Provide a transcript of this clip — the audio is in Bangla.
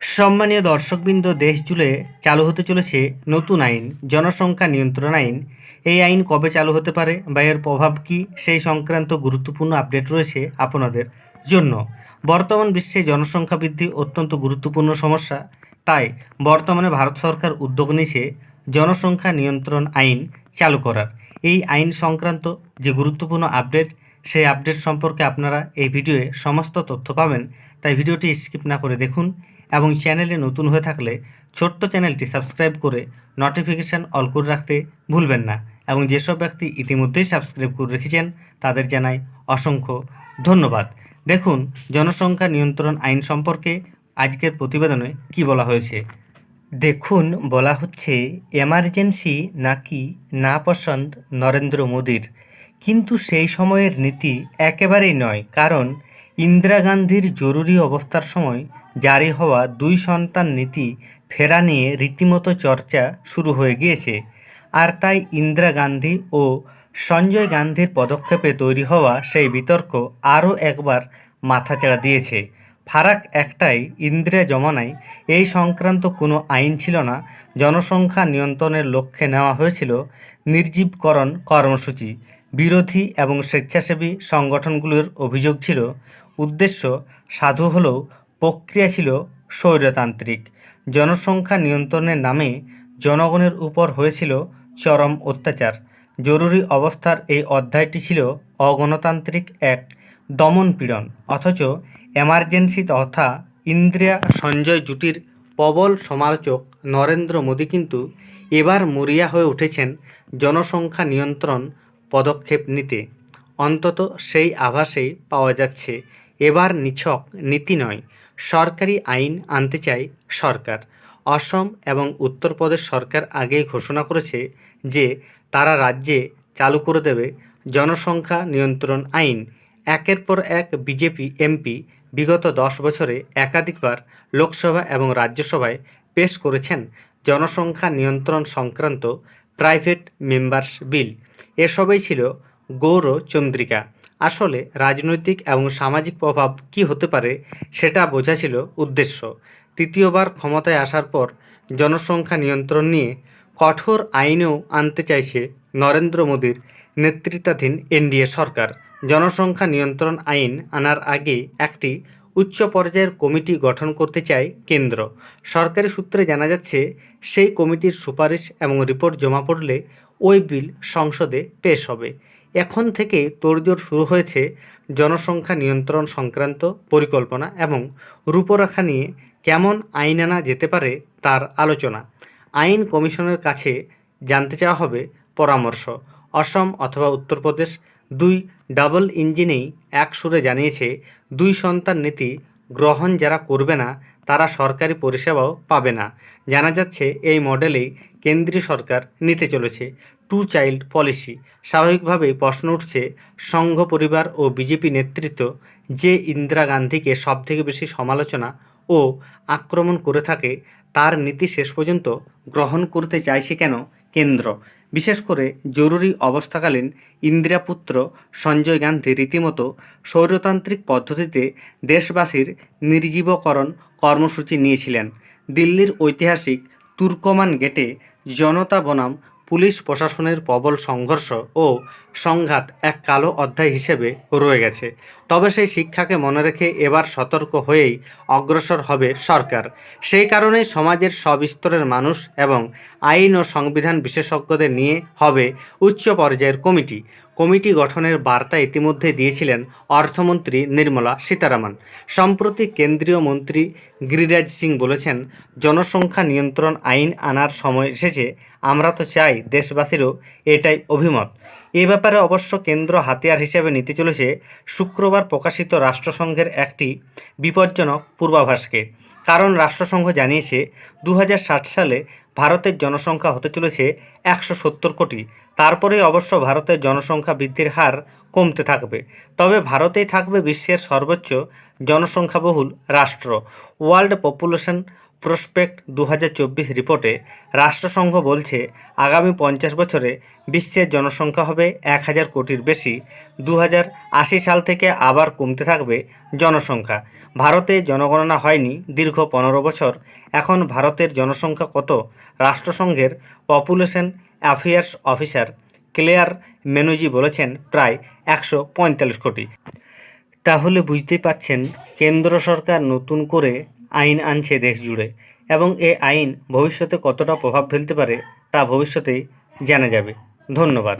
সম্মানীয় দর্শকবৃন্দ, দেশ জুড়ে চালু হতে চলেছে নতুন আইন, জনসংখ্যা নিয়ন্ত্রণ আইন। এই আইন কবে চালু হতে পারে বা এর প্রভাব কী, সেই সংক্রান্ত গুরুত্বপূর্ণ আপডেট রয়েছে আপনাদের জন্য। বর্তমান বিশ্বে জনসংখ্যা বৃদ্ধি অত্যন্ত গুরুত্বপূর্ণ সমস্যা। তাই বর্তমানে ভারত সরকার উদ্যোগ নিয়েছে জনসংখ্যা নিয়ন্ত্রণ আইন চালু করার। এই আইন সংক্রান্ত যে গুরুত্বপূর্ণ আপডেট, সেই আপডেট সম্পর্কে আপনারা এই ভিডিওয়ে সমস্ত তথ্য পাবেন। তাই ভিডিওটি স্কিপ না করে দেখুন এবং চ্যানেলে নতুন হয়ে থাকলে ছোট্ট চ্যানেলটি সাবস্ক্রাইব করে নোটিফিকেশান অল করে রাখতে ভুলবেন না। এবং যেসব ব্যক্তি ইতিমধ্যেই সাবস্ক্রাইব করে রেখেছেন তাদের জানাই অসংখ্য ধন্যবাদ। দেখুন জনসংখ্যা নিয়ন্ত্রণ আইন সম্পর্কে আজকের প্রতিবেদনে কি বলা হয়েছে। দেখুন, বলা হচ্ছে এমার্জেন্সি নাকি না পছন্দ নরেন্দ্র মোদীর, কিন্তু সেই সময়ের নীতি একেবারেই নয়। কারণ ইন্দিরা গান্ধীর জরুরি অবস্থার সময় জারি হওয়া 2 সন্তান নীতি ফেরা নিয়ে রীতিমতো চর্চা শুরু হয়ে গিয়েছে। আর তাই ইন্দিরা গান্ধী ও সঞ্জয় গান্ধীর পদক্ষেপে তৈরি হওয়া সেই বিতর্ক আরও একবার মাথাচাড়া দিয়েছে। ফারাক একটাই, ইন্দিরা জমানায় এই সংক্রান্ত কোনো আইন ছিল না। জনসংখ্যা নিয়ন্ত্রণের লক্ষ্যে নেওয়া হয়েছিল নির্জীবকরণ কর্মসূচি। বিরোধী এবং স্বেচ্ছাসেবী সংগঠনগুলোর অভিযোগ ছিল উদ্দেশ্য সাধু হলেও প্রক্রিয়া ছিল স্বৈরতান্ত্রিক। জনসংখ্যা নিয়ন্ত্রণের নামে জনগণের উপর হয়েছিল চরম অত্যাচার। জরুরি অবস্থার এই অধ্যায়টি ছিল অগণতান্ত্রিক এক দমনপীড়ন। অথচ এমার্জেন্সি তথা ইন্দিরা সঞ্জয় জুটির প্রবল সমালোচক নরেন্দ্র মোদী কিন্তু এবার মরিয়া হয়ে উঠেছেন জনসংখ্যা নিয়ন্ত্রণ পদক্ষেপ নিতে। অন্তত সেই আভাসেই পাওয়া যাচ্ছে এবার নিছক নীতি নয়, সরকারি আইন আনতে চায় সরকার। অসম এবং উত্তরপ্রদেশ সরকার আগেই ঘোষণা করেছে যে তারা রাজ্যে চালু করে দেবে জনসংখ্যা নিয়ন্ত্রণ আইন। একের পর এক বিজেপি এমপি বিগত 10 বছরে একাধিকবার লোকসভা এবং রাজ্যসভায় পেশ করেছেন জনসংখ্যা নিয়ন্ত্রণ সংক্রান্ত প্রাইভেট মেম্বার্স বিল। এসবই ছিল গৌর চন্দ্রিকা। আসলে রাজনৈতিক এবং সামাজিক প্রভাব কী হতে পারে সেটা বোঝা ছিল উদ্দেশ্য। তৃতীয়বার ক্ষমতায় আসার পর জনসংখ্যা নিয়ন্ত্রণ নিয়ে কঠোর আইনও আনতে চাইছে নরেন্দ্র মোদীর নেতৃত্বাধীন এনডিএ সরকার। জনসংখ্যা নিয়ন্ত্রণ আইন আনার আগে একটি উচ্চ পর্যায়ের কমিটি গঠন করতে চায় কেন্দ্র। সরকারি সূত্রে জানা যাচ্ছে সেই কমিটির সুপারিশ এবং রিপোর্ট জমা পড়লে ওই বিল সংসদে পেশ হবে। এখন থেকে তোড়জোড় শুরু হয়েছে জনসংখ্যা নিয়ন্ত্রণ সংক্রান্ত পরিকল্পনা এবং রূপরেখা নিয়ে কেমন আইন আনা যেতে পারে তার আলোচনা। আইন কমিশনের কাছে জানতে চাওয়া হবে পরামর্শ। অসম অথবা উত্তরপ্রদেশ দুই ডাবল ইঞ্জিনেই এক সুরে জানিয়েছে 2 সন্তান নীতি গ্রহণ যারা করবে না তারা সরকারি পরিষেবাও পাবে না। জানা যাচ্ছে এই মডেলেই কেন্দ্রীয় সরকার নিতে চলেছে 2 চাইল্ড পলিসি। স্বাভাবিকভাবেই প্রশ্ন উঠছে, সংঘ পরিবার ও বিজেপি নেতৃত্ব যে ইন্দিরা গান্ধীকে সবথেকে বেশি সমালোচনা ও আক্রমণ করে থাকে তার নীতি শেষ পর্যন্ত গ্রহণ করতে চাইছে কেন কেন্দ্র? বিশেষ করে জরুরি অবস্থাকালীন ইন্দিরা পুত্র সঞ্জয় গান্ধী রীতিমতো স্বৈরতান্ত্রিক পদ্ধতিতে দেশবাসীর নির্জীবকরণ কর্মসূচি নিয়েছিলেন। দিল্লির ঐতিহাসিক তুর্কমান গেটে জনতা বনাম পুলিশ প্রশাসনের প্রবল সংঘর্ষ ও সংঘাত এক কালো অধ্যায় হিসেবে রয়ে গেছে। তবে সেই শিক্ষাকে মনে রেখে এবার সতর্ক হয়েই অগ্রসর হবে সরকার। সেই কারণেই সমাজের সব স্তরের মানুষ এবং আইন ও সংবিধান বিশেষজ্ঞদের নিয়ে হবে উচ্চ পর্যায়ের কমিটি গঠনের বার্তা ইতিমধ্যে দিয়েছিলেন অর্থমন্ত্রী নির্মলা সীতারামন। সম্প্রতি কেন্দ্রীয় মন্ত্রী গিরিরাজ সিং বলেছেন, জনসংখ্যা নিয়ন্ত্রণ আইন আনার সময় এসেছে। আমরা তো চাই দেশবাসীরও এটাই অভিমত। এ ব্যাপারে অবশ্য কেন্দ্র হাতিয়ার হিসেবে নিতে চলেছে শুক্রবার প্রকাশিত রাষ্ট্রসংঘের একটি বিপজ্জনক পূর্বাভাসকে। কারণ রাষ্ট্রসংঘ জানিয়েছে 2060 সালে ভারতের জনসংখ্যা হতে চলেছে 170 কোটি। তারপরেই অবশ্য ভারতের জনসংখ্যা বৃদ্ধির হার কমতে থাকবে। তবে ভারতেই থাকবে বিশ্বের সর্বোচ্চ জনসংখ্যাবহুল রাষ্ট্র। ওয়ার্ল্ড পপুলেশন প্রসপেক্ট 2024 রিপোর্টে রাষ্ট্রসংঘ বলছে আগামী 50 বছরে বিশ্বের জনসংখ্যা হবে 1000 কোটির বেশি। 2080 সাল থেকে আবার কমতে থাকবে জনসংখ্যা। ভারতে জনগণনা হয়নি দীর্ঘ 15 বছর। এখন ভারতের জনসংখ্যা কত? রাষ্ট্রসংঘের পপুলেশন অ্যাফেয়ার্স অফিসার ক্লেয়ার মেনুজি বলেছেন প্রায় 145 কোটি। তাহলে বুঝতেই পারছেন কেন্দ্র সরকার নতুন করে আইন আনছে দেশ জুড়ে, এবং এই আইন ভবিষ্যতে কতটা প্রভাব ফেলতে পারে তা ভবিষ্যতেই জানা যাবে। ধন্যবাদ।